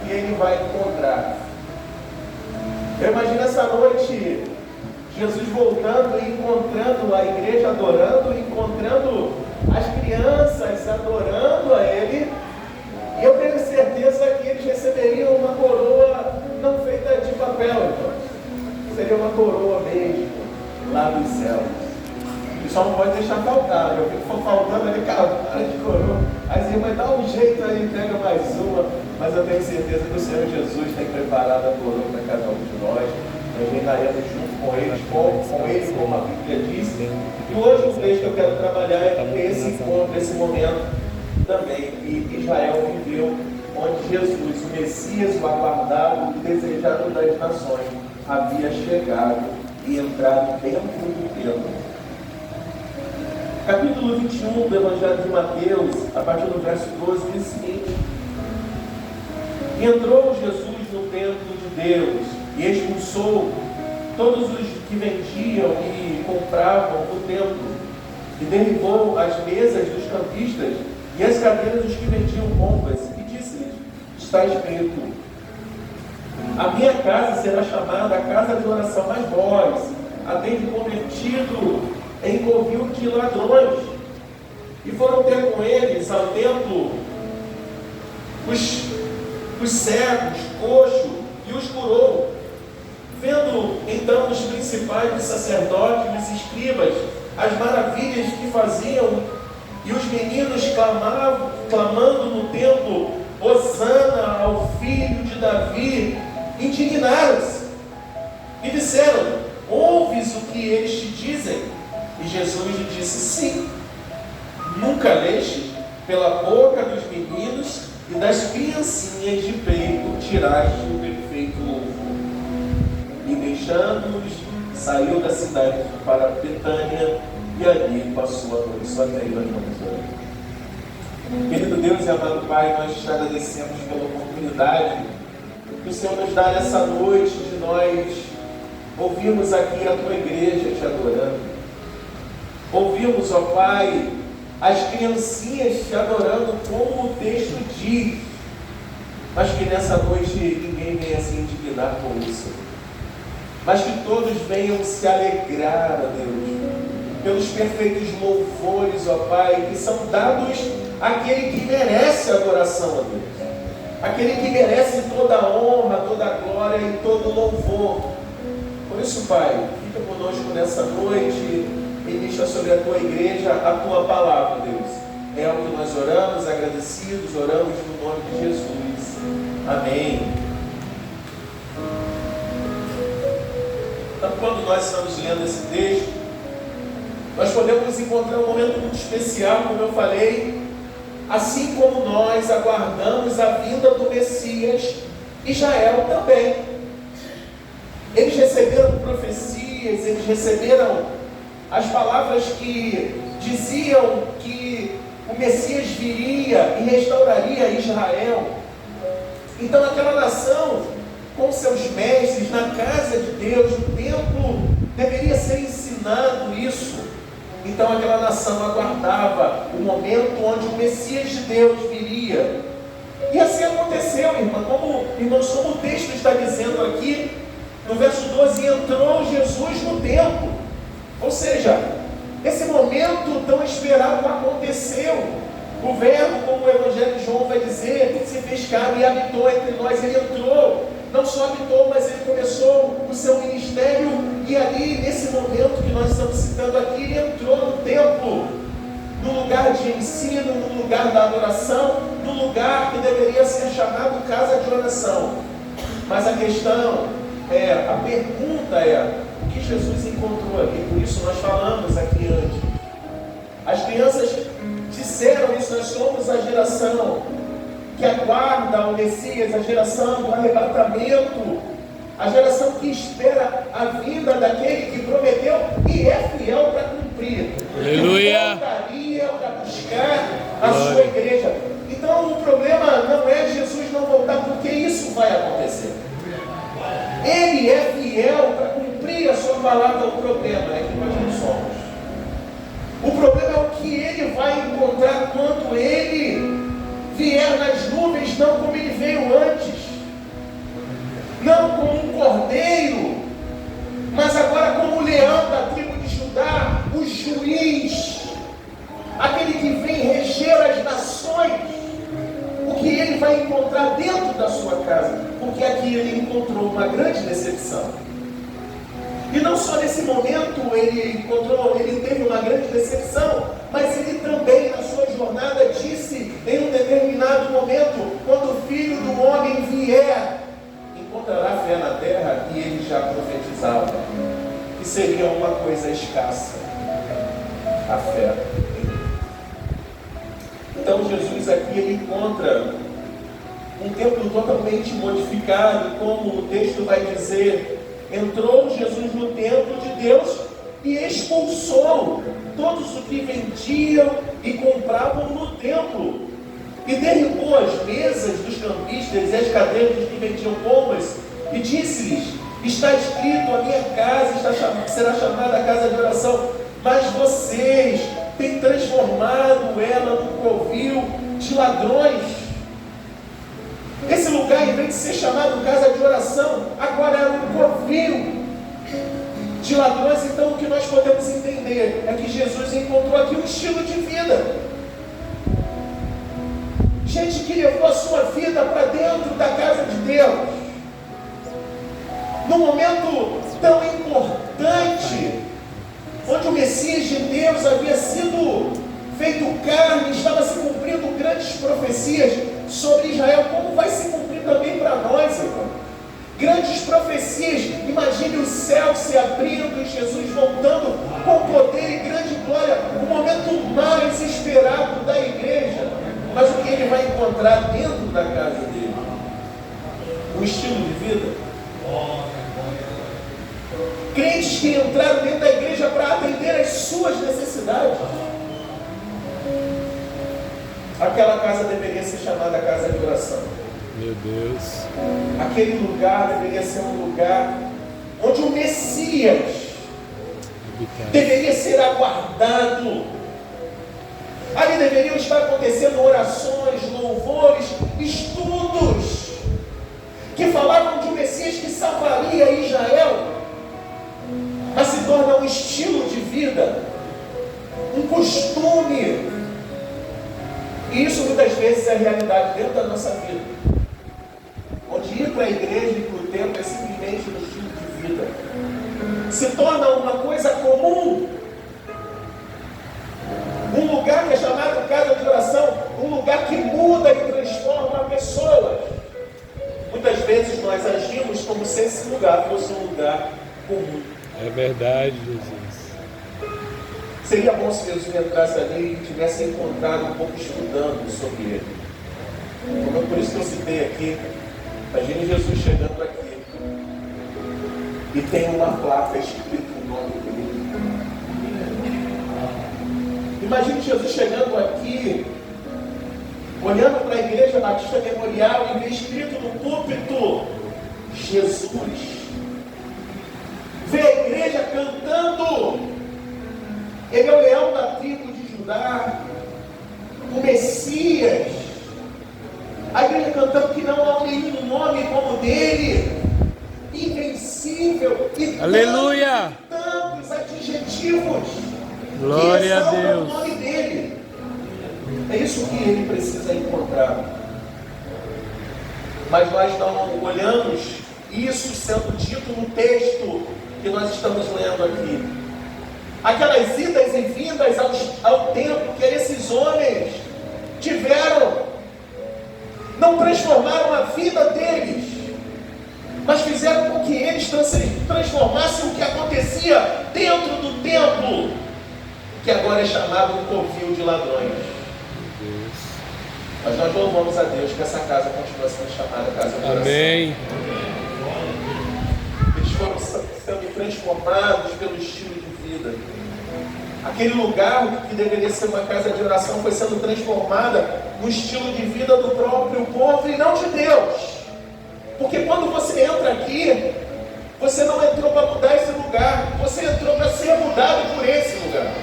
que ele vai encontrar. Eu imagino essa noite Jesus voltando e encontrando a igreja adorando, encontrando as crianças adorando a ele, e eu tenho certeza que eles receberiam uma coroa não feita de papel, então. Seria uma coroa mesmo lá dos céus. E só não pode deixar faltar. Eu vi que for faltando ali cara de coroa. As irmãs dá um jeito aí, pega mais uma. Mas eu tenho certeza que o Senhor Jesus tem preparado a coroa para cada um de nós. Nós reinaremos junto com eles, com ele, como a Bíblia diz. E hoje o texto que eu quero trabalhar é esse encontro, esse momento também que Israel viveu, onde Jesus, o Messias, o aguardado, o desejado das nações, havia chegado e entrado dentro do templo. Capítulo 21 do Evangelho de Mateus, a partir do verso 12, diz o seguinte: E entrou Jesus no templo de Deus e expulsou todos os que vendiam e compravam no templo, e derribou as mesas dos campistas e as cadeiras dos que vendiam roupas, e disse-lhes: Está escrito: A minha casa será chamada a casa de oração, mas vós a tendes convertido em covil de ladrões. E foram ter com eles ao templo os cegos, coxos, e os curou. Vendo então os principais dos sacerdotes e os escribas as maravilhas que faziam, e os meninos clamando no templo: Hosana ao filho de Davi, indignaram-se e disseram: Ouves o que eles te dizem? E Jesus lhe disse: Sim. Nunca leste pela boca dos meninos e das criancinhas de peito tiraste o perfeito louvor. E deixando-os, saiu da cidade para Betânia, e ali passou a noite. Só até aí nós vamos orar. Querido Deus e amado Pai, nós te agradecemos pela oportunidade que o Senhor nos dá nessa noite de nós ouvirmos aqui a tua igreja te adorando. Ouvimos, ó Pai, as criancinhas te adorando como o texto diz, mas que nessa noite ninguém venha se indignar com isso, mas que todos venham se alegrar, ó Deus, pelos perfeitos louvores, ó Pai, que são dados àquele que merece a adoração, ó Deus, aquele que merece toda a honra, toda a glória e todo o louvor. Por isso, Pai, fica conosco nessa noite, ministra sobre a tua igreja a tua palavra, Deus. É o que nós oramos, agradecidos, oramos no nome de Jesus. Amém. Então, quando nós estamos lendo esse texto, nós podemos encontrar um momento muito especial, como eu falei. Assim como nós aguardamos a vinda do Messias, Israel também. Eles receberam profecias, eles receberam as palavras que diziam que o Messias viria e restauraria Israel. Então aquela nação, com seus mestres, na casa de Deus, no templo, deveria ser ensinado isso. Então aquela nação aguardava o momento onde o Messias de Deus viria. E assim aconteceu, irmão, como o texto está dizendo aqui, no verso 12, entrou Jesus no templo. Ou seja, esse momento tão esperado aconteceu. O verbo, como o Evangelho de João vai dizer, se fez carne e habitou entre nós. Ele entrou, não só habitou, mas ele começou o seu ministério. E ali, nesse momento que nós estamos citando aqui, ele entrou no templo, no lugar de ensino, no lugar da adoração, no lugar que deveria ser chamado casa de oração. Mas a questão a pergunta é: o que Jesus encontrou ali? Por isso nós falamos aqui antes. As crianças disseram isso: nós somos a geração que aguarda o Messias, a geração do arrebatamento, a geração que espera a vinda daquele que prometeu e é fiel para cumprir. Aleluia! Para buscar a sua igreja. Então o problema não é Jesus não voltar, porque isso vai acontecer. Ele é fiel para cumprir a sua palavra. O problema é que nós não somos. O problema é o que ele vai encontrar quando ele vier nas nuvens, não como ele veio antes. encontrar dentro da sua casa, porque aqui ele encontrou uma grande decepção. E não só nesse momento ele teve uma grande decepção, mas ele também na sua jornada disse em um determinado momento, quando o Filho do Homem vier, encontrará fé na terra, e ele já profetizava que seria uma coisa escassa, a fé. Então Jesus aqui ele encontra um templo totalmente modificado, como o texto vai dizer, entrou Jesus no templo de Deus e expulsou todos os que vendiam e compravam no templo, e derrubou as mesas dos campistas e as cadeiras dos que vendiam pombas, e disse-lhes: está escrito, a minha casa será chamada casa de oração, mas vocês têm transformado ela num covil de ladrões. Esse lugar, em vez de ser chamado casa de oração, agora é um covil de ladrões. Então o que nós podemos entender é que Jesus encontrou aqui um estilo de vida. Gente que levou a sua vida para dentro da casa de Deus, num momento tão importante, onde o Messias de Deus havia sido feito carne, estava se cumprindo grandes profecias sobre Israel, como vai se cumprir também para nós, irmão. Grandes profecias, imagine o céu se abrindo e Jesus voltando com poder e grande glória, o momento mais esperado da igreja. Mas o que ele vai encontrar dentro da casa dele? Um estilo de vida. Crentes que entraram dentro da igreja para atender às suas necessidades. Aquela casa deveria ser chamada casa de oração. Meu Deus. Aquele lugar deveria ser um lugar onde o Messias deveria ser aguardado. Ali deveriam estar acontecendo orações, louvores, estudos que falavam de um Messias que salvaria Israel, mas se torna um estilo de vida, um costume. E isso muitas vezes é a realidade dentro da nossa vida, onde ir para a igreja e para o templo é simplesmente um estilo de vida, se torna uma coisa comum. Um lugar que é chamado casa de oração, um lugar que muda e transforma pessoas. Muitas vezes nós agimos como se esse lugar fosse um lugar comum. É verdade, Jesus. Seria bom se Jesus entrasse ali e tivesse encontrado um pouco estudando sobre ele. Por isso que eu citei aqui, imagine Jesus chegando aqui e tem uma placa escrito o nome dele. Imagine Jesus chegando aqui, olhando para a Igreja Batista Memorial e ver escrito no púlpito Jesus. Vê a igreja cantando, ele é o leão da tribo de Judá, o Messias. A igreja cantando que não há nenhum nome como o dele, invencível, e aleluia, tantos adjetivos. Glória a Deus. O nome dele. É isso que ele precisa encontrar. Mas nós não olhamos isso sendo dito no texto que nós estamos lendo aqui. Aquelas idas e vindas ao templo que esses homens tiveram, não transformaram a vida deles, mas fizeram com que eles transformassem o que acontecia dentro do templo, que agora é chamado um covil de ladrões. Mas nós louvamos a Deus que essa casa continua sendo chamada casa de oração. Amém. Eles foram sendo transformados pelo estilo de vida. Aquele lugar que deveria ser uma casa de oração foi sendo transformada no estilo de vida do próprio povo e não de Deus. Porque quando você entra aqui, você não entrou para mudar esse lugar, você entrou para ser mudado por esse lugar.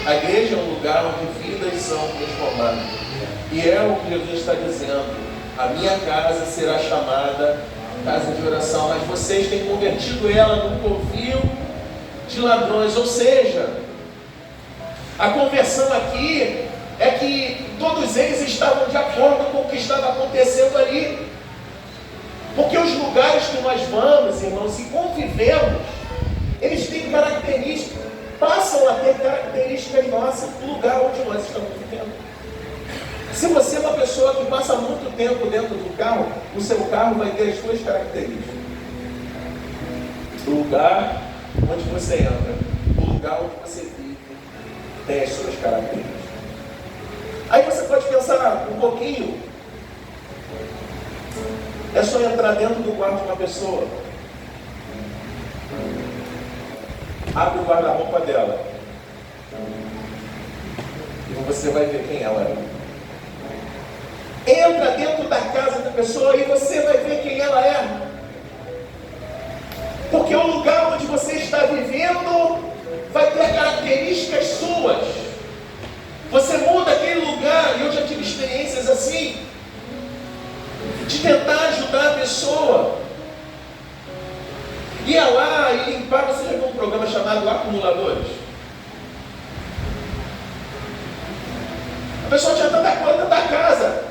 A igreja é um lugar onde vidas são transformadas. E é o que Jesus está dizendo: a minha casa será chamada casa de oração, mas vocês têm convertido ela num covil de ladrões. Ou seja, a conversão aqui é que todos eles estavam de acordo com o que estava acontecendo ali. Porque os lugares que nós vamos, irmãos, e convivemos, eles têm características, passam a ter características nossas do lugar onde nós estamos vivendo. Se você é uma pessoa que passa muito tempo dentro do carro, o seu carro vai ter as suas características. O lugar onde você entra, o lugar onde você vive, tem as suas características. Aí você pode pensar um pouquinho. É só entrar dentro do quarto de uma pessoa. Abre o guarda-roupa dela. E você vai ver quem ela é. Entra dentro da casa da pessoa e você vai ver quem ela é. Porque o lugar onde você está vivendo vai ter características suas. Você muda aquele lugar, e eu já tive experiências assim, de tentar ajudar a pessoa. Ia lá e limpar. Você já viu um programa chamado Acumuladores? A pessoa tinha tanta coisa da casa.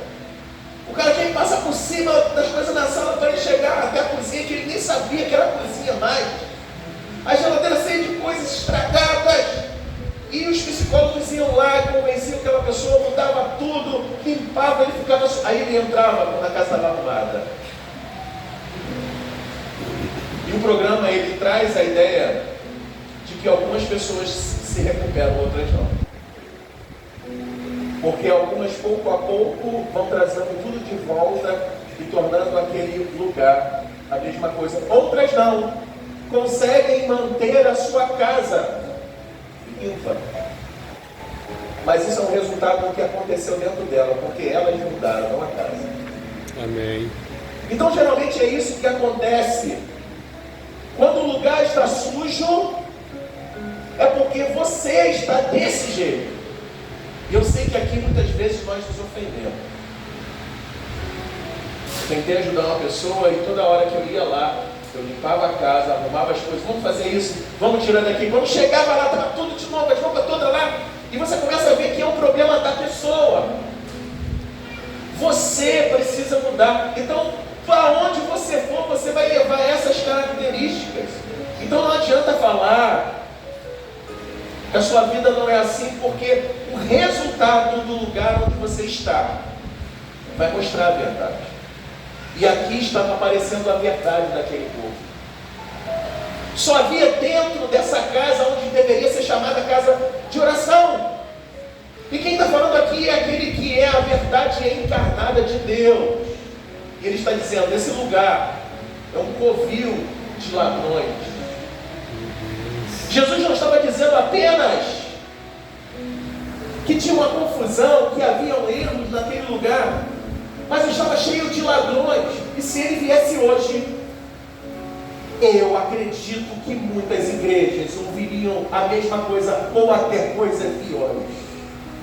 O cara tinha que passar por cima das coisas na sala para ele chegar até a cozinha, que ele nem sabia que era a cozinha mais. A geladeira cheia de coisas estragadas. E os psicólogos iam lá e convenciam aquela pessoa, mudava tudo, limpava, ele ficava. Aí ele entrava quando a casa estava arrumada. E o programa, ele traz a ideia de que algumas pessoas se recuperam, outras não. Porque algumas, pouco a pouco, vão trazendo tudo de volta e tornando aquele lugar a mesma coisa. Outras não. Conseguem manter a sua casa limpa. Mas isso é um resultado do que aconteceu dentro dela, porque elas mudaram, não a casa. Amém. Então, geralmente é isso que acontece. Quando o lugar está sujo, é porque você está desse jeito. E eu sei que aqui muitas vezes nós nos ofendemos. Tentei ajudar uma pessoa e toda hora que eu ia lá, eu limpava a casa, arrumava as coisas, vamos fazer isso, vamos tirar daqui. Quando chegava lá, estava tudo de novo, as roupas todas lá. E você começa a ver que é um problema da pessoa. Você precisa mudar. Então, para onde você for, você vai levar essas características. Então não adianta falar que a sua vida não é assim, porque o resultado do lugar onde você está vai mostrar a verdade. E aqui estava aparecendo a verdade daquele povo. Só havia dentro dessa casa, onde deveria ser chamada casa de oração. E quem está falando aqui é aquele que é a verdade encarnada de Deus. E ele está dizendo, esse lugar é um covil de ladrões. Jesus não estava dizendo apenas que tinha uma confusão, que haviam erros naquele lugar, mas estava cheio de ladrões. E se ele viesse hoje, eu acredito que muitas igrejas ouviriam a mesma coisa, ou até coisas piores.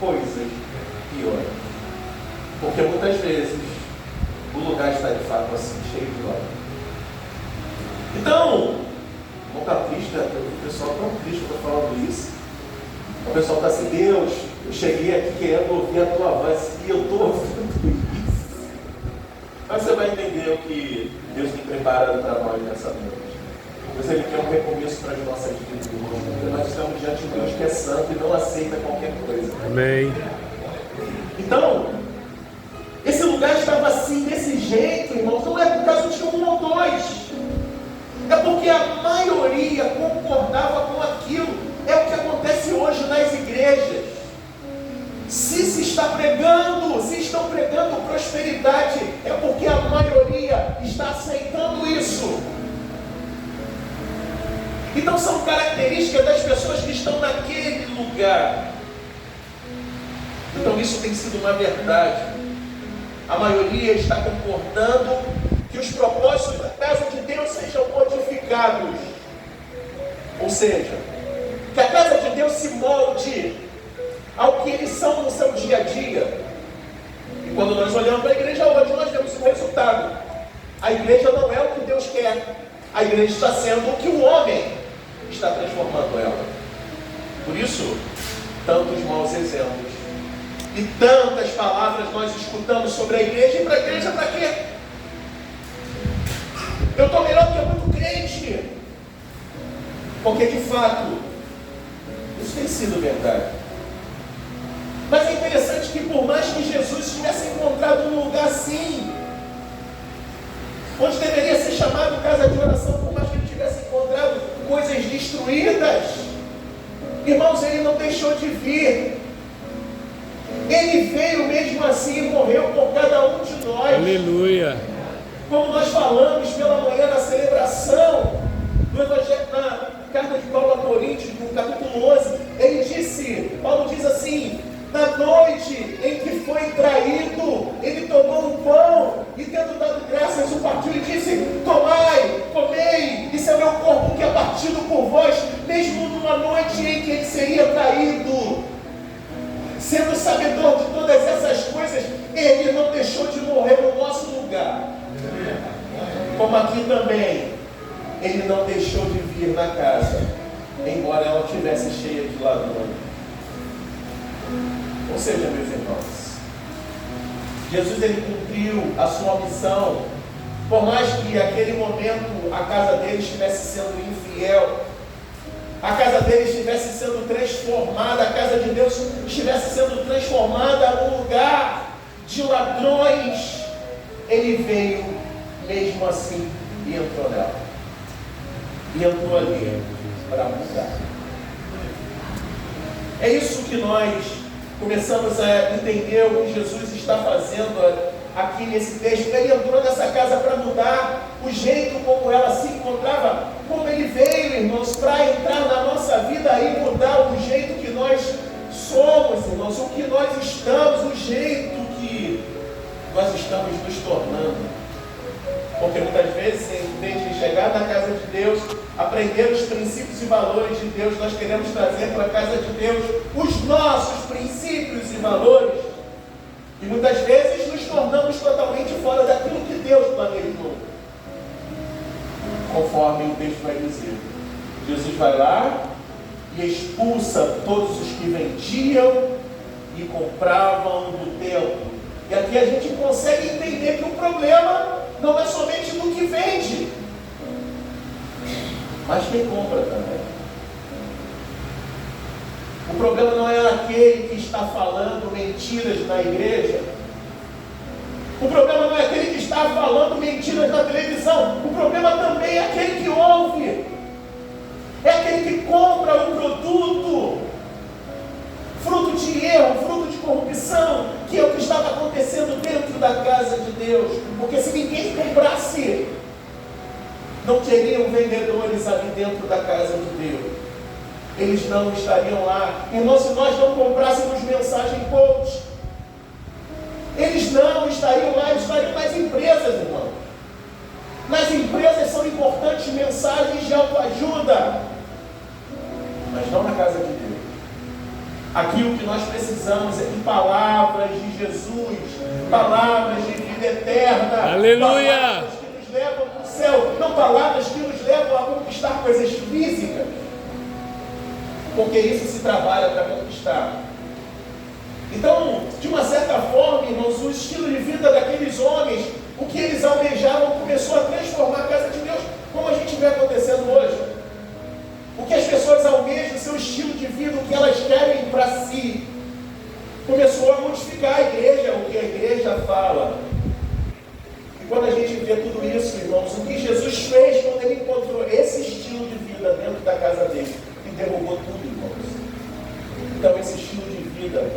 Coisas piores. Porque muitas vezes o lugar está de fato assim, cheio de ladrões. Então, não está triste, né? O pessoal tão triste que eu estou falando isso. O pessoal está assim, Deus, eu cheguei aqui querendo ouvir a tua voz e eu estou ouvindo isso. Mas você vai entender o que Deus tem preparado para nós nessa noite. Deus, Ele quer um recomeço para as nossas vidas, irmãos, porque nós estamos diante de um Deus que é santo e não aceita qualquer coisa. Amém. Então, esse lugar estava assim, desse jeito, irmãos, não é por causa de um ou dois. É porque a maioria concordava com aquilo. É o que acontece hoje nas igrejas. Se estão pregando prosperidade, é porque a maioria está aceitando isso. Então são características das pessoas que estão naquele lugar. Então isso tem sido uma verdade. A maioria está concordando que os propósitos da casa de Deus sejam modificados. Ou seja, que a casa de Deus se molde ao que eles são no seu dia a dia. E quando nós olhamos para a igreja hoje, nós vemos o resultado. A igreja não é o que Deus quer. A igreja está sendo o que o homem está transformando ela. Por isso, tantos maus exemplos E tantas palavras nós escutamos sobre a igreja. E para a igreja para quê? Eu estou melhor do que muito crente. Porque de fato, isso tem sido verdade. Mas é interessante que por mais que Jesus tivesse encontrado um lugar assim, onde deveria ser chamado casa de oração, por mais que ele tivesse encontrado coisas destruídas, irmãos, ele não deixou de vir. Ele veio mesmo assim e morreu por cada um de nós. Aleluia. Como nós falamos pela manhã na celebração do Evangelho, na carta de Paulo a Coríntios, no capítulo 11, ele disse, Paulo diz assim: na noite em que foi traído, ele tomou um pão e, tendo dado graças, o partiu e disse: tomai, comei, isso é meu corpo que é partido por vós. Mesmo numa noite em que ele seria traído, sendo sabedor de todas essas coisas, ele não deixou de morrer no nosso lugar. Como aqui também, ele não deixou de vir na casa, embora ela estivesse cheia de ladrões. Ou seja, meus irmãos, Jesus ele cumpriu a sua missão, por mais que naquele momento a casa dele estivesse sendo infiel, a casa dele estivesse sendo transformada, a casa de Deus estivesse sendo transformada num lugar de ladrões, ele veio mesmo assim e entrou nela. E entrou ali para mudar. É isso que nós começamos a entender o que Jesus está fazendo aqui nesse texto. Ele entrou nessa casa para mudar o jeito como ela se encontrava, como ele veio, irmãos, para entrar na nossa vida e mudar o jeito que nós somos, irmãos, o que nós estamos, o jeito que nós estamos nos tornando. Porque muitas vezes, em vez de chegar na casa de Deus, aprender os princípios e valores de Deus, nós queremos trazer para a casa de Deus os nossos princípios e valores. E muitas vezes nos tornamos totalmente fora daquilo que Deus planejou. Conforme o texto vai dizer. Jesus vai lá e expulsa todos os que vendiam e compravam do templo. E aqui a gente consegue entender que o problema não é somente do que vende, mas quem compra também. O problema não é aquele que está falando mentiras na igreja. O problema não é aquele que está falando mentiras na televisão. O problema também é aquele que ouve. É aquele que compra o produto, fruto de erro, fruto de corrupção, que é o que estava acontecendo dentro da casa de Deus. Porque se ninguém comprasse, não teriam vendedores ali dentro da casa de Deus. Eles não estariam lá. Irmão, se nós não comprássemos mensagem coach, eles não estariam lá, eles estariam nas empresas, irmão. Nas empresas são importantes mensagens de autoajuda, mas não na casa de Deus. Aqui o que nós precisamos é de palavras de Jesus, palavras de vida eterna, aleluia, palavras que nos levam para o céu, não palavras que nos levam a conquistar coisas físicas, porque isso se trabalha para conquistar. Então, de uma certa forma, irmãos, o estilo de vida daqueles homens, o que eles almejavam, começou a transformar a casa de Deus, como a gente vê acontecendo hoje. O que as pessoas almejam, seu estilo de vida, o que elas querem para si, começou a modificar a igreja, o que a igreja fala. E quando a gente vê tudo isso, irmãos, o que Jesus fez quando ele encontrou esse estilo de vida dentro da casa dele, ele derrubou tudo, irmãos. Então, esse estilo de vida,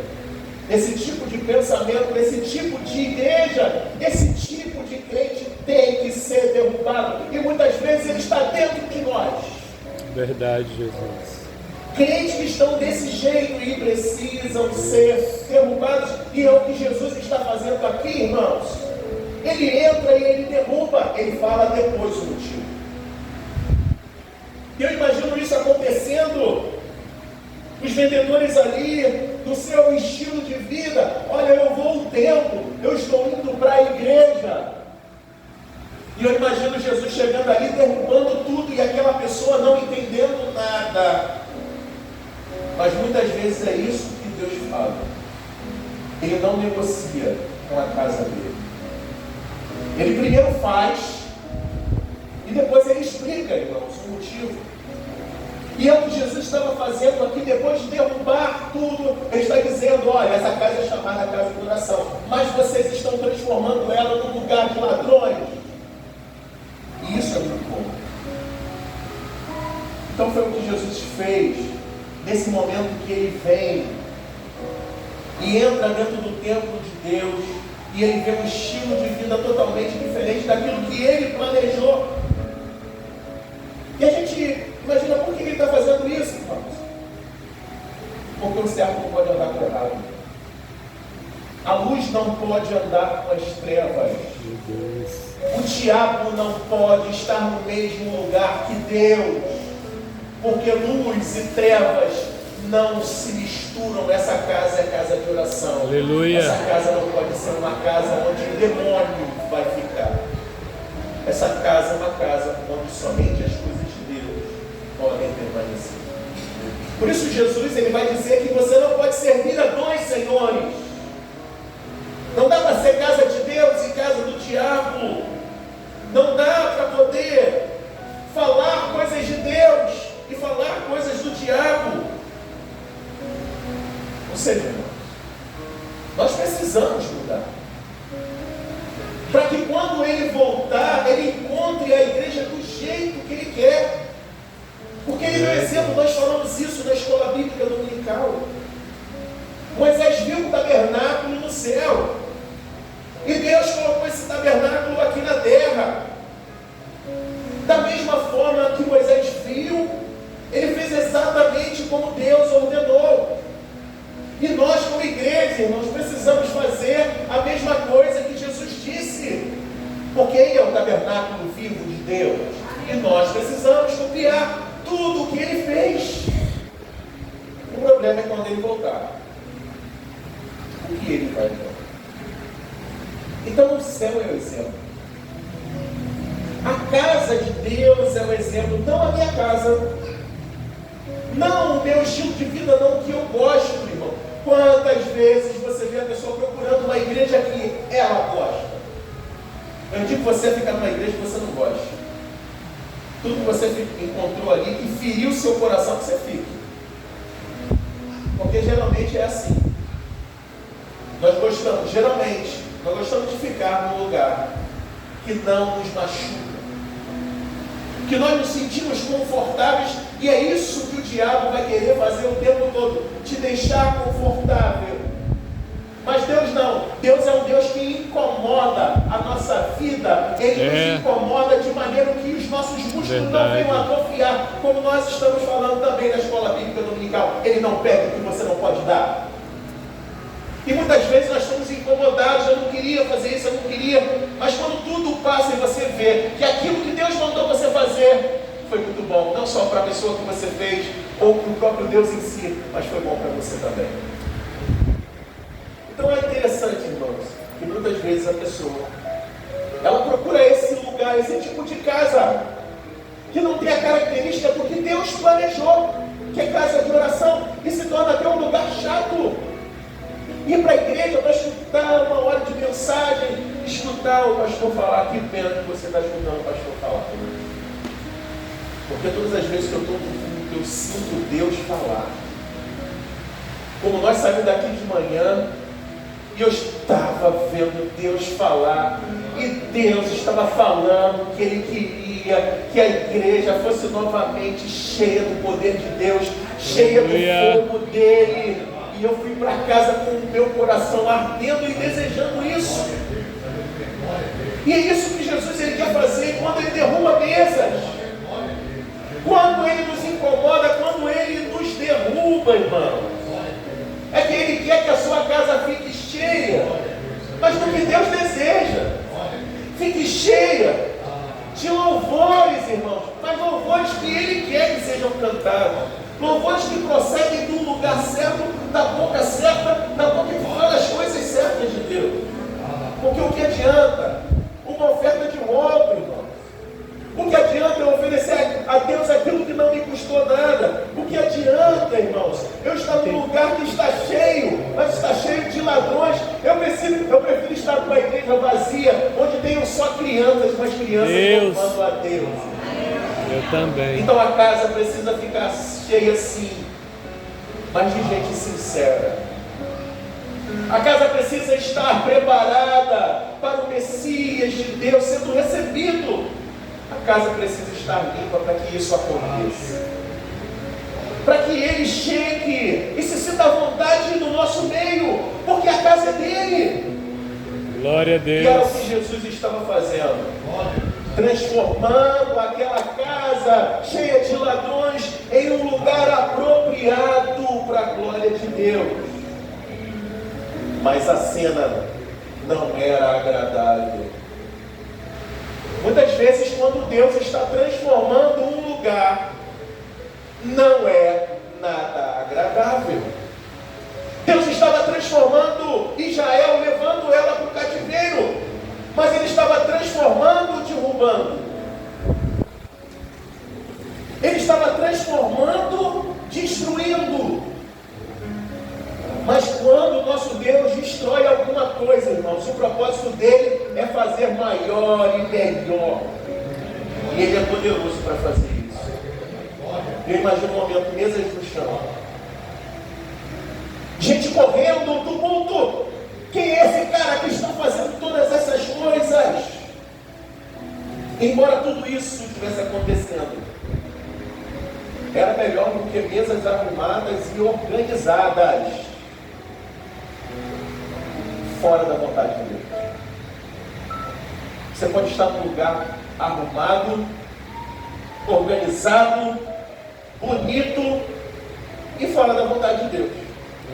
esse tipo de pensamento, esse tipo de igreja, esse tipo de crente tem que ser derrubado. E muitas vezes ele está dentro de nós. Verdade, Jesus. Crentes que estão desse jeito e precisam ser derrubados. E é o que Jesus está fazendo aqui, irmãos. Ele entra e ele derruba. Ele fala depois o motivo. E eu imagino isso acontecendo. Os vendedores ali, do seu estilo de vida. Olha, eu vou ao templo, eu estou indo para a igreja. E eu imagino Jesus chegando ali, derrubando tudo, e aquela pessoa não entendendo nada. Mas muitas vezes é isso que Deus fala. ele não negocia com a casa dele. Ele primeiro faz e depois ele explica, irmãos, o motivo. E é o que Jesus estava fazendo aqui, depois de derrubar tudo. Ele está dizendo: olha, essa casa é chamada casa de oração, mas vocês estão transformando ela num lugar de ladrões. E isso é muito bom. Então foi o que Jesus fez nesse momento que ele vem e entra dentro do templo de Deus, e ele vê um estilo de vida totalmente diferente daquilo que ele planejou. E a gente imagina, por que ele está fazendo isso, irmãos? Porque o certo não pode andar com o errado. A luz não pode andar com as trevas. O diabo não pode estar no mesmo lugar que Deus. Porque luz e trevas não se misturam. Essa casa é casa de oração. Aleluia. Essa casa não pode ser uma casa onde o demônio vai ficar. Essa casa é uma casa onde somente as coisas de Deus podem permanecer. Por isso Jesus ele vai dizer que você não pode servir a dois senhores. Não dá para ser casa de Deus e casa do diabo. Não dá para poder falar coisas de Deus e falar coisas do diabo. Ou seja, irmãos, nós precisamos mudar. Para que quando ele voltar, ele encontre a igreja do jeito que ele quer. Porque ele deu exemplo, nós falamos isso na escola bíblica dominical. Moisés viu o tabernáculo no céu. E Deus colocou esse tabernáculo aqui na terra. Da mesma forma que Moisés viu, ele fez exatamente como Deus ordenou. E nós, como igreja, nós precisamos fazer a mesma coisa que Jesus disse. Porque ele é o tabernáculo vivo de Deus. E nós precisamos copiar tudo o que ele fez. O problema é quando ele voltar. O que ele vai fazer? Então o céu é o exemplo. A casa de Deus é o exemplo, não a minha casa. Não o meu estilo de vida, não o que eu gosto, irmão. Quantas vezes você vê a pessoa procurando uma igreja que ela gosta? Eu digo que você fica numa igreja que você não gosta. Tudo que você encontrou ali que feriu o seu coração, que você fique. Porque geralmente é assim. Nós gostamos de ficar num lugar que não nos machuca, que nós nos sentimos confortáveis, e é isso que o diabo vai querer fazer o tempo todo, te deixar confortável. Mas Deus não. Deus é um Deus que incomoda a nossa vida. Ele nos incomoda de maneira que os nossos músculos não venham a atrofiar, como nós estamos falando também na escola bíblica dominical. Ele não pega o que você não pode dar. E muitas vezes nós estamos incomodados. Eu não queria fazer isso, eu não queria. Mas quando tudo passa e você vê que aquilo que Deus mandou você fazer foi muito bom, não só para a pessoa que você fez ou para o próprio Deus em si, mas foi bom para você também. Então é interessante, irmãos, que muitas vezes a pessoa ela procura esse lugar, esse tipo de casa que não tem a característica do que Deus planejou, que é casa de oração, e se torna até um lugar chato. Ir para a igreja para escutar uma hora de mensagem, escutar o pastor falar. Que pena que você está escutando o pastor falar. Porque todas as vezes que eu estou no culto, eu sinto Deus falar. Como nós saímos daqui de manhã, e eu estava vendo Deus falar, e Deus estava falando que Ele queria que a igreja fosse novamente cheia do poder de Deus, cheia do fogo dEle. E eu fui para casa com o meu coração ardendo e desejando isso. E é isso que Jesus ele quer fazer quando Ele derruba mesas. Quando Ele nos incomoda, quando Ele nos derruba, irmão. É que Ele quer que a sua casa fique cheia, mas do que Deus deseja. Fique cheia de louvores, irmãos, mas louvores que Ele quer que sejam cantados. Louvores que procedem do lugar certo, da boca certa, da boca que fala as coisas certas de Deus. Porque o que adianta uma oferta de roubo, irmão? O que adianta eu oferecer a Deus aquilo que não me custou nada? O que adianta, irmãos, eu estar num lugar que está cheio, mas está cheio de ladrões, crianças, mas crianças louvando a Deus. Eu também. Então a casa precisa ficar cheia sim, mas de gente sincera. A casa precisa estar preparada para o Messias de Deus sendo recebido. A casa precisa estar limpa para que isso aconteça. Para que ele chegue e se sinta à vontade no nosso meio, porque a casa é dele. Glória a Deus. E era o que Jesus estava fazendo. Transformando aquela casa cheia de ladrões em um lugar apropriado para a glória de Deus. Mas a cena não era agradável. Muitas vezes, quando Deus está transformando um lugar, não é nada agradável. Deus estava transformando Israel, levando ela para o cativeiro, mas Ele estava transformando, derrubando. Ele estava transformando, destruindo. Mas quando o nosso Deus destrói alguma coisa, irmãos, o propósito dele é fazer maior e melhor. E Ele é poderoso para fazer isso. Eu imagino um momento, mesas no chão, gente correndo, tumulto. Quem é esse cara que está fazendo todas essas coisas? Embora tudo isso estivesse acontecendo, era melhor do que mesas arrumadas e organizadas fora da vontade de Deus. Você pode estar num lugar arrumado, organizado, bonito e fora da vontade de Deus.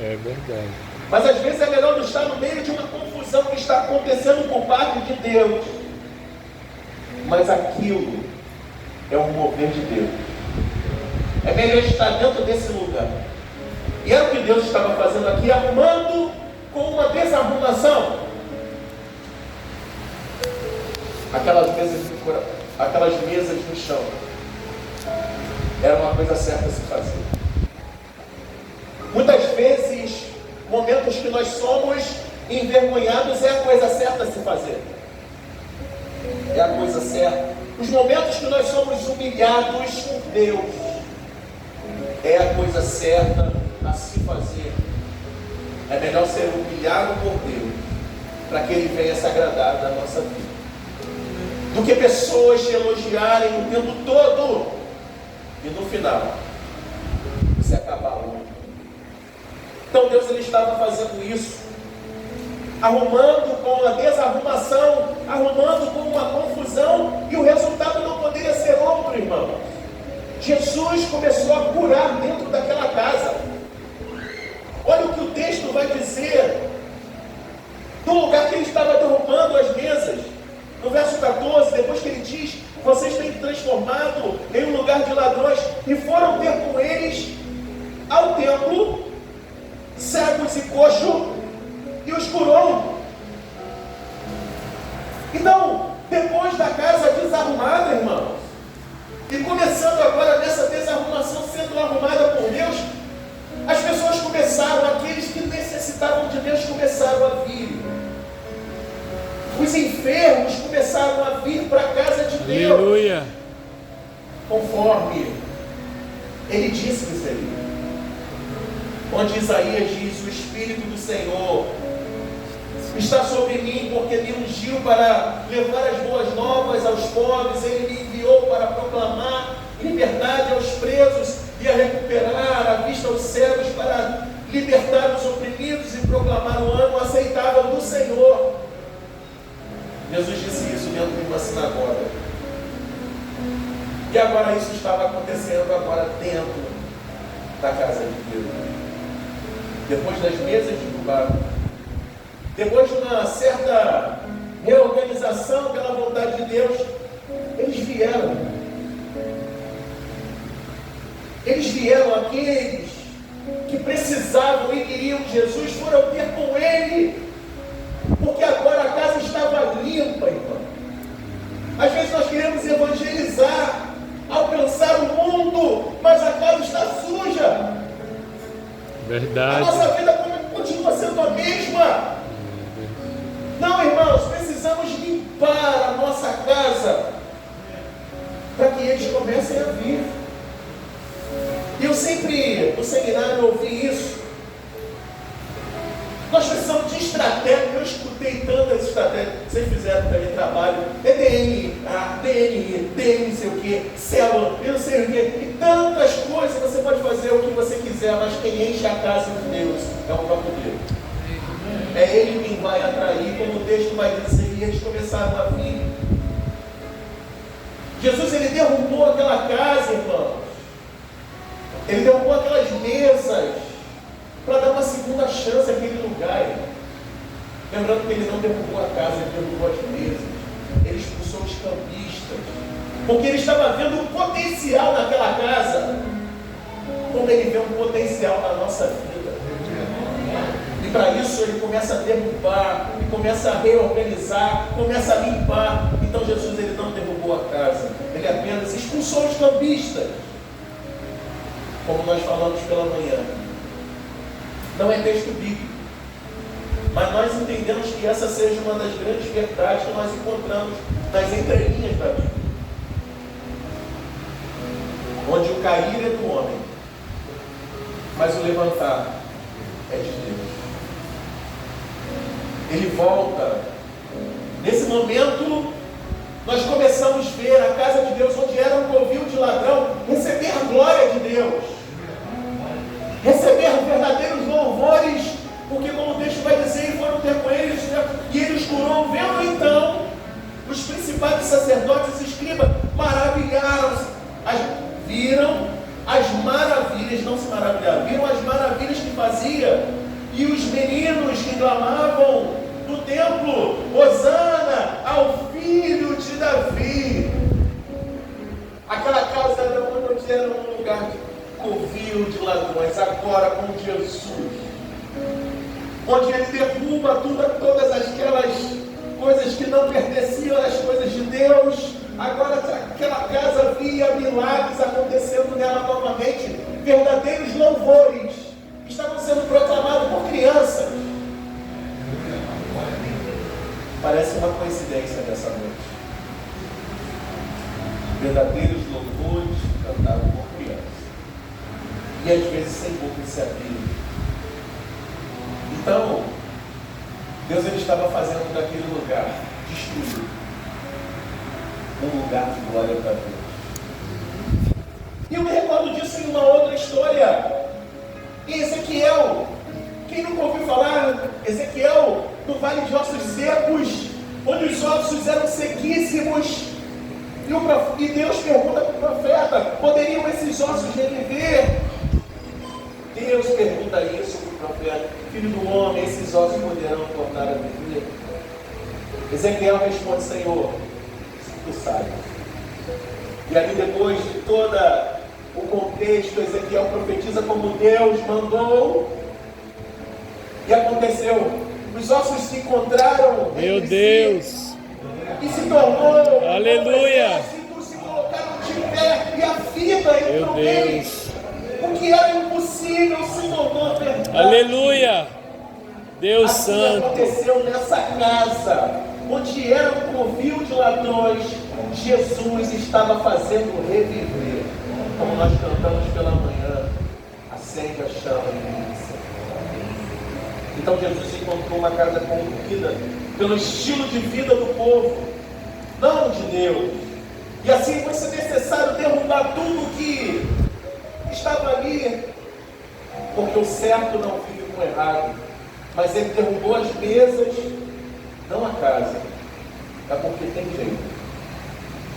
É verdade. Mas às vezes é melhor não estar no meio de uma confusão que está acontecendo por parte de Deus. Mas aquilo é um mover de Deus. É melhor estar dentro desse lugar. E era o que Deus estava fazendo aqui, arrumando com uma desarrumação aquelas mesas no chão. Era uma coisa certa a se fazer. Muitas vezes, momentos que nós somos envergonhados é a coisa certa a se fazer. É a coisa certa. Os momentos que nós somos humilhados por Deus é a coisa certa a se fazer. É melhor ser humilhado por Deus para que Ele venha se agradar da nossa vida, do que pessoas te elogiarem o tempo todo e no final se acabar longe. Então Deus ele estava fazendo isso, arrumando com a desarrumação, arrumando com uma confusão, e o resultado não poderia ser outro, irmão. Jesus começou a curar dentro daquela casa. Olha o que o texto vai dizer. No lugar que ele estava derrubando as mesas, no verso 14, depois que ele diz: vocês têm transformado em um lugar de ladrões, e foram ter com eles ao templo cegos e coxos, e os curou. Então, depois da casa desarrumada, irmãos, e começando agora nessa desarrumação sendo arrumada por Deus, as pessoas começaram, aqueles que necessitavam de Deus começaram a vir. Os enfermos começaram a vir para a casa de Deus. Aleluia. Conforme ele disse que seria. Onde Isaías diz: o Espírito do Senhor está sobre mim, porque me ungiu para levar as boas novas aos pobres. Ele me enviou para proclamar liberdade aos presos e a recuperar a vista aos cegos, para libertar os oprimidos e proclamar o ano aceitável do Senhor. Jesus disse isso dentro de uma sinagoga. E agora isso estava acontecendo agora dentro da casa de Deus. Depois das mesas derrubadas, depois de uma certa reorganização pela vontade de Deus, eles vieram. Eles vieram, aqueles que precisavam e queriam Jesus, foram ter com Ele, porque agora a casa estava limpa, irmão. Às vezes nós queremos evangelizar, alcançar o mundo, mas a casa está suja. Verdade. A nossa vida continua sendo a mesma. Não, irmãos, precisamos limpar a nossa comecem a vir. E eu sempre, no seminário, ouvi isso. Nós precisamos de estratégia. Eu escutei tantas estratégias. Vocês fizeram também trabalho. DNI, DN, não sei o que, célula, eu não sei o que. E tantas coisas. Você pode fazer o que você quiser, mas quem enche a casa de Deus é o próprio Deus. É Ele quem vai atrair, como o texto vai dizer, e eles começaram a vir. Jesus, Ele derrubou aquela casa, irmãos. Ele derrubou aquelas mesas para dar uma segunda chance àquele lugar, irmão. Lembrando que Ele não derrubou a casa, Ele derrubou as mesas. Ele expulsou os cambistas, porque Ele estava vendo um potencial naquela casa, como Ele vê um potencial na nossa vida. E para isso Ele começa a derrubar, e começa a reorganizar, começa a limpar. Então Jesus, Ele não derrubou a casa, Ele apenas expulsou os cambistas, como nós falamos pela manhã. Não é texto bíblico, mas nós entendemos que essa seja uma das grandes verdades que nós encontramos nas entrelinhas da Bíblia, onde o cair é do homem, mas o levantar é de Deus. Ele volta. Nesse momento, nós começamos a ver a casa de Deus, onde era um covil de ladrão, receber a glória de Deus, receber verdadeiros louvores, porque como o texto vai dizer, foram ter com eles, e ele os curou. Vendo então, os principais sacerdotes e escribas maravilharam-se, viram as maravilhas, não se maravilharam, viram as maravilhas que fazia, e os meninos que clamavam no templo, Hosana ao filho de Davi. Aquela casa era onde era um lugar de covil de ladrões. Agora com Jesus, onde Ele derruba todas aquelas coisas que não pertenciam às coisas de Deus. Agora aquela casa via milagres acontecendo nela novamente, verdadeiros louvores estavam sendo proclamados por crianças. Parece uma coincidência nessa noite. Verdadeiros louvores cantados por crianças, e às vezes sem boca se abrir. Então, Deus, Ele estava fazendo daquele lugar destruído um lugar de glória para Deus. E eu me recordo disso em uma outra história, em Ezequiel. Quem nunca ouviu falar? Ezequiel, no vale de ossos secos, onde os ossos eram sequíssimos. E Deus pergunta para o profeta: poderiam esses ossos reviver? Deus pergunta isso para o profeta: filho do homem, esses ossos poderão tornar a viver? Ezequiel responde: Senhor, tu sabes. E ali, depois de todo o contexto, Ezequiel profetiza como Deus mandou, e aconteceu. Os ossos se encontraram. Meu Deus! E se tornou. Aleluia! Se colocaram de pé, e a vida entrou neles. O que era impossível se tornou verdade. Aleluia! Deus assim Santo! Aconteceu nessa casa, onde era um covil de ladrões. Jesus estava fazendo reviver, como nós cantamos pela manhã: acende a chama em mim. Então Jesus encontrou uma casa corrompida pelo estilo de vida do povo, não de Deus. E assim foi necessário derrubar tudo que estava ali, porque o certo não vive com o errado. Mas Ele derrubou as mesas, não a casa. É porque tem jeito.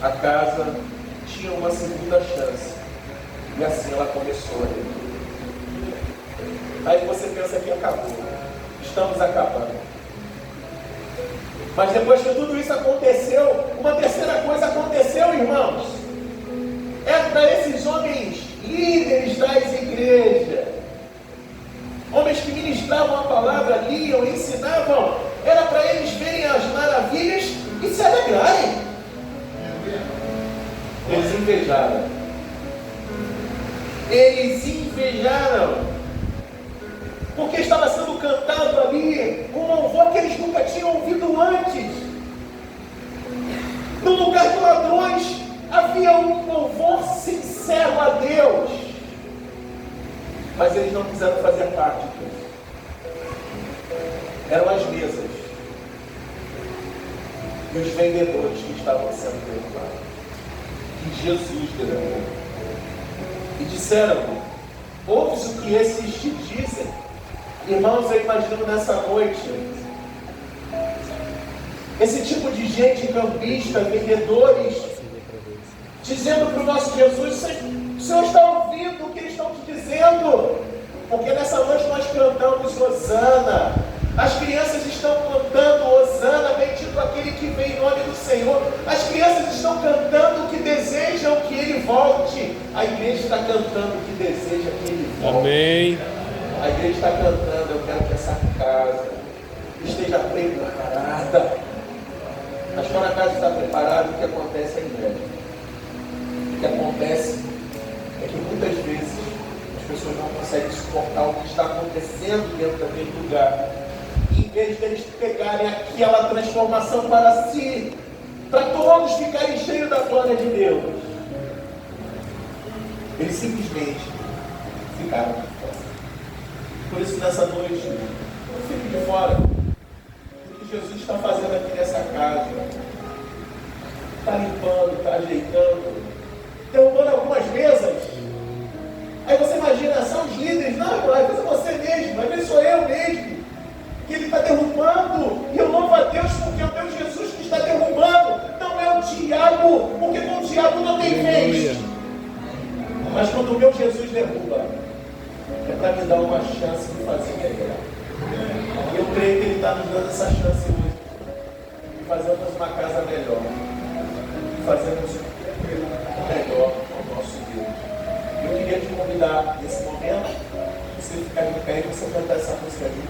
A casa tinha uma segunda chance, e assim ela começou a reviver. Aí você pensa que acabou. Estamos acabando. Mas depois que tudo isso aconteceu, uma terceira coisa aconteceu, irmãos. É para esses homens líderes das igrejas, homens que ministravam a palavra, liam, ensinavam, era para eles verem as maravilhas e se alegrarem. Eles invejaram. Eles invejaram. Porque estava sendo cantado ali um louvor que eles nunca tinham ouvido antes. No lugar de ladrões, havia havia um louvor sincero a Deus, mas eles não quiseram fazer parte disso. Eram as mesas e os vendedores que estavam sendo derrubados, que Jesus derrubou. E disseram: ouves o que esses te dizem? Irmãos, eu imagino nessa noite esse tipo de gente cambista, vendedores, dizendo para o nosso Jesus: o Senhor está ouvindo o que eles estão te dizendo? Porque nessa noite nós cantamos Hosana. As crianças estão cantando Hosana, bendito aquele que vem em nome do Senhor. As crianças estão cantando que desejam que Ele volte. A igreja está cantando que deseja que Ele volte. Amém. A igreja está cantando: eu quero que essa casa esteja preparada. Mas quando a casa está preparada, o que acontece é inveja. O que acontece é que muitas vezes as pessoas não conseguem suportar o que está acontecendo dentro daquele lugar. E em vez deles pegarem aquela transformação para si, para todos ficarem cheios da glória de Deus, eles simplesmente ficaram de fora. Por isso, nessa noite, não fique de fora do que Jesus está fazendo aqui nessa casa. Está limpando, está ajeitando, derrubando algumas mesas. Aí você imagina, são os líderes. Não, às vezes é você mesmo, às vezes sou eu mesmo, que Ele está derrubando. E eu louvo a Deus porque é o meu Jesus que está derrubando. Não é o diabo, porque com o diabo não tem vez. Mas quando o meu Jesus derruba, é para me dar uma chance de fazer melhor. E eu creio que Ele está nos dando essa chance hoje, de fazermos uma casa melhor, de fazermos melhor ao nosso Deus. Eu queria te convidar nesse momento, você ficar de pé e você cantar essa música aqui.